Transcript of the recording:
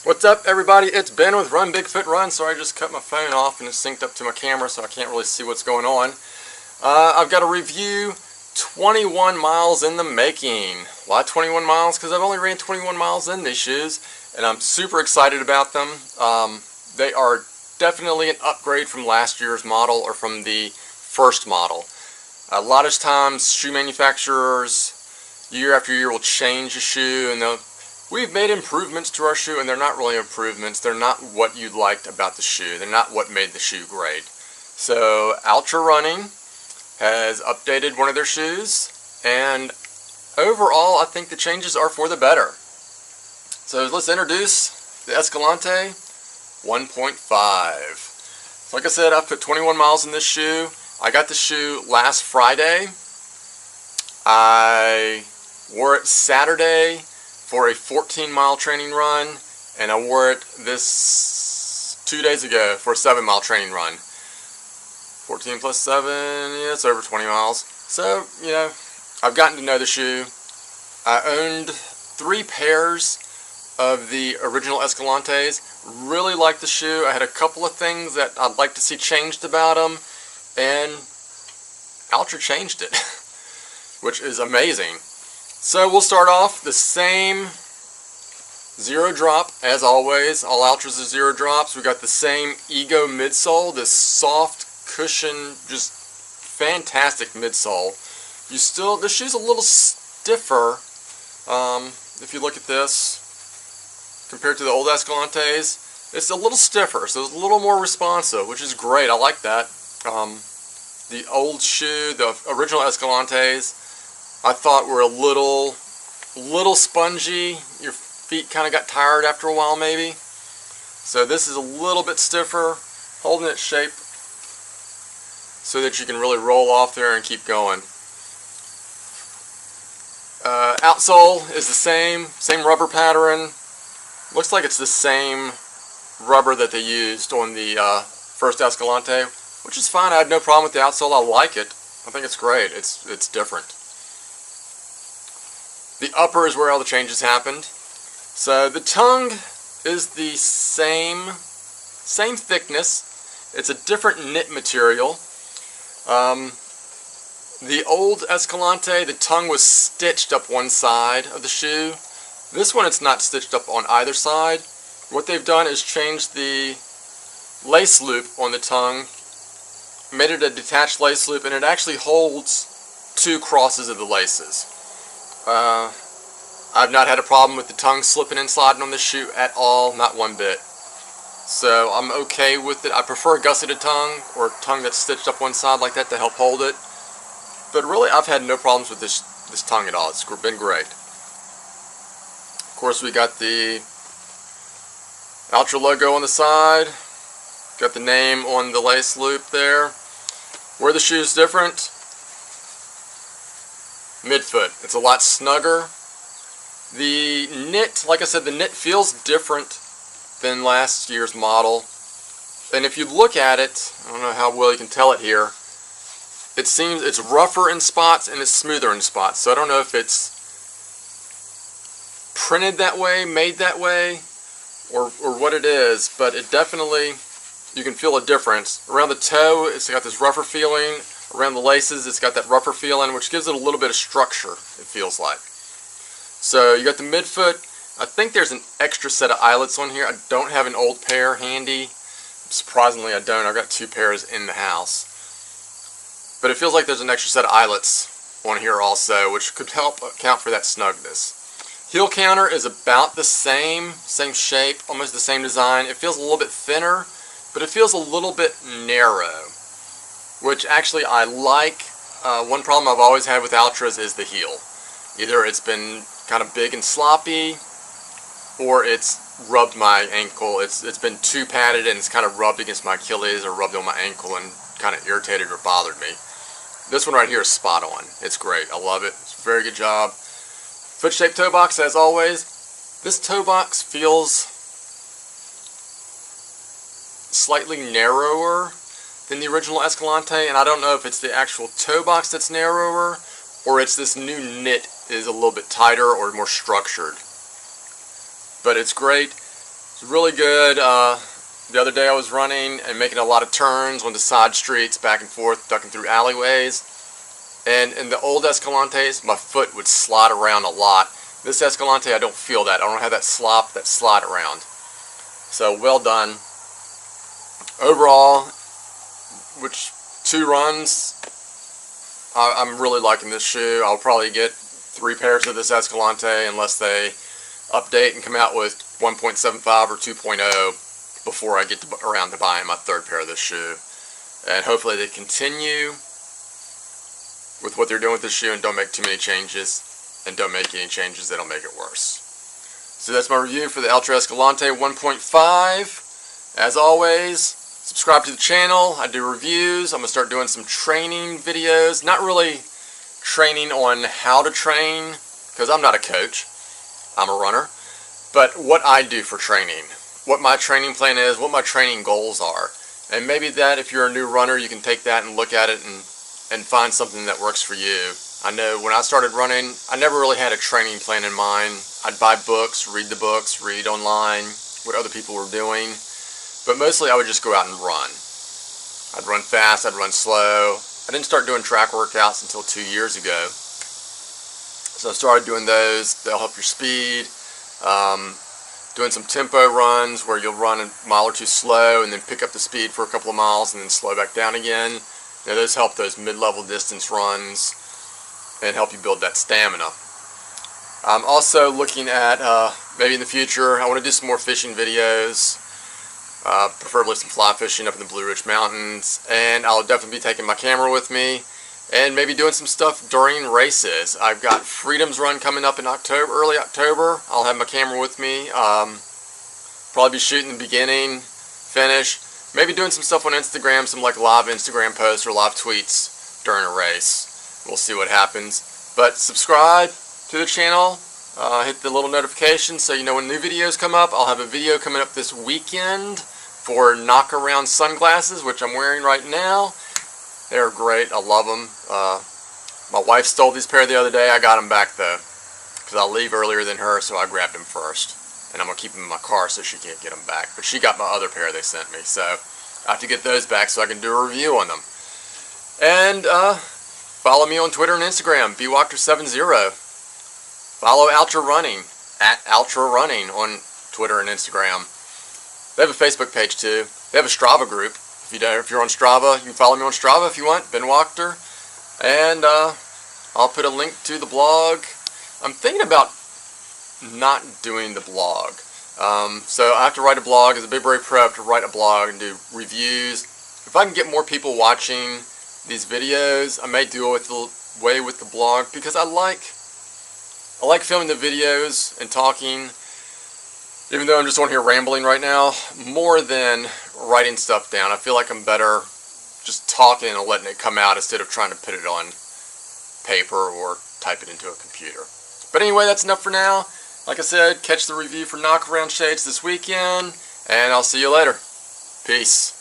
What's up, everybody? It's Ben with Run Bigfoot Run. Sorry, I just cut my phone off and it's synced up to my camera, so I can't really see what's going on. I've got to review 21 miles in the making. Why 21 miles? Because I've only ran 21 miles in these shoes, and I'm super excited about them. They are definitely an upgrade from last year's model, or from the first model. A lot of times, shoe manufacturers, year after year, will change a shoe, and we've made improvements to our shoe, and they're not really improvements. They're not what you liked about the shoe. They're not what made the shoe great. So Altra Running has updated one of their shoes, and overall I think the changes are for the better. So let's introduce the Escalante 1.5. So like I said, I've put 21 miles in this shoe. I got the shoe last Friday. I wore it Saturday for a 14-mile training run, and I wore it this 2 days ago for a 7-mile training run. 14 plus 7, yeah, it's over 20 miles. So, you know, I've gotten to know the shoe. I owned 3 pairs of the original Escalantes. Really liked the shoe. I had a couple of things that I'd like to see changed about them, and Altra changed it, which is amazing. So we'll start off the same zero drop as always. All Altras are zero drops. We got the same Ego midsole, this soft cushion, just fantastic midsole. This shoe's a little stiffer. If you look at this compared to the old Escalantes, it's a little stiffer, so it's a little more responsive, which is great. I like that. The old shoe, the original Escalantes, I thought were a little spongy. Your feet kind of got tired after a while, maybe. So this is a little bit stiffer, holding its shape so that you can really roll off there and keep going. Outsole is the same rubber pattern. Looks like it's the same rubber that they used on the first Escalante, which is fine. I had no problem with the outsole. I like it. I think it's great. It's different. The upper is where all the changes happened. So the tongue is the same thickness. It's a different knit material. The old Escalante, the tongue was stitched up one side of the shoe. This one, it's not stitched up on either side. What they've done is changed the lace loop on the tongue, made it a detached lace loop, and it actually holds 2 crosses of the laces. I've not had a problem with the tongue slipping and sliding on this shoe at all, not one bit. So I'm okay with it. I prefer a gusseted tongue, or a tongue that's stitched up one side like that to help hold it. But really, I've had no problems with this tongue at all. It's been great. Of course, we got the Altra logo on the side. Got the name on the lace loop there. Where the shoe's different, midfoot. It's a lot snugger. The knit, like I said, the knit feels different than last year's model. And if you look at it, I don't know how well you can tell it here, it seems it's rougher in spots and it's smoother in spots. So I don't know if it's printed that way, made that way, or what it is, but it definitely, you can feel a difference. Around the toe, it's got this rougher feeling. Around the laces, it's got that rougher feeling, which gives it a little bit of structure, it feels like. So you got the midfoot. I think there's an extra set of eyelets on here. I don't have an old pair handy. Surprisingly, I don't. I've got 2 pairs in the house. But it feels like there's an extra set of eyelets on here also, which could help account for that snugness. Heel counter is about the same shape, almost the same design. It feels a little bit thinner, but it feels a little bit narrow, which actually I like. One problem I've always had with Altras is the heel. Either it's been kind of big and sloppy, or it's rubbed my ankle. It's been too padded and it's kind of rubbed against my Achilles or rubbed on my ankle and kind of irritated or bothered me. This one right here is spot on. It's great. I love it. It's a very good job. Foot shaped toe box as always. This toe box feels slightly narrower than the original Escalante, and I don't know if it's the actual toe box that's narrower or it's this new knit is a little bit tighter or more structured. But it's great. It's really good. The other day I was running and making a lot of turns on the side streets, back and forth, ducking through alleyways. And in the old Escalantes, my foot would slide around a lot. This Escalante, I don't feel that. I don't have that slop, that slide around. So well done. Overall, which 2 runs, I'm really liking this shoe. I'll probably get 3 pairs of this Escalante unless they update and come out with 1.75 or 2.0 before I get around to buying my 3rd pair of this shoe. And hopefully they continue with what they're doing with this shoe and don't make too many changes, and don't make any changes that'll make it worse. So that's my review for the Altra Escalante 1.5. As always, subscribe to the channel. I do reviews. I'm going to start doing some training videos. Not really training on how to train, because I'm not a coach. I'm a runner. But what I do for training. What my training plan is, what my training goals are. And maybe that, if you're a new runner, you can take that and look at it and find something that works for you. I know when I started running, I never really had a training plan in mind. I'd buy books, read the books, read online what other people were doing. But mostly I would just go out and run. I'd run fast, I'd run slow. I didn't start doing track workouts until 2 years ago. So I started doing those. They'll help your speed. Doing some tempo runs where you'll run a mile or 2 slow and then pick up the speed for a couple of miles and then slow back down again. Now those help those mid-level distance runs and help you build that stamina. I'm also looking at, maybe in the future, I want to do some more fishing videos. Preferably some fly fishing up in the Blue Ridge Mountains. And I'll definitely be taking my camera with me. And maybe doing some stuff during races. I've got Freedom's Run coming up in October, early October. I'll have my camera with me. Probably be shooting the beginning, finish. Maybe doing some stuff on Instagram, some like live Instagram posts or live tweets during a race. We'll see what happens. But subscribe to the channel. Hit the little notification so you know when new videos come up. I'll have a video coming up this weekend for knock-around sunglasses, which I'm wearing right now. They're great. I love them. My wife stole these pair the other day. I got them back though, because I'll leave earlier than her, so I grabbed them first. And I'm going to keep them in my car so she can't get them back. But she got my other pair they sent me, so I have to get those back so I can do a review on them. And follow me on Twitter and Instagram, bwalker70. Follow Altra Running, @AltraRunning on Twitter and Instagram. They have a Facebook page too. They have a Strava group. If you're on Strava, you can follow me on Strava if you want, Ben Wachter. And I'll put a link to the blog. I'm thinking about not doing the blog. So I have to write a blog. It's a big brain prep to write a blog and do reviews. If I can get more people watching these videos, I may do it away with the blog, because I like filming the videos and talking, even though I'm just on here rambling right now, more than writing stuff down. I feel like I'm better just talking and letting it come out instead of trying to put it on paper or type it into a computer. But anyway, that's enough for now. Like I said, catch the review for Knock Around Shades this weekend, and I'll see you later. Peace.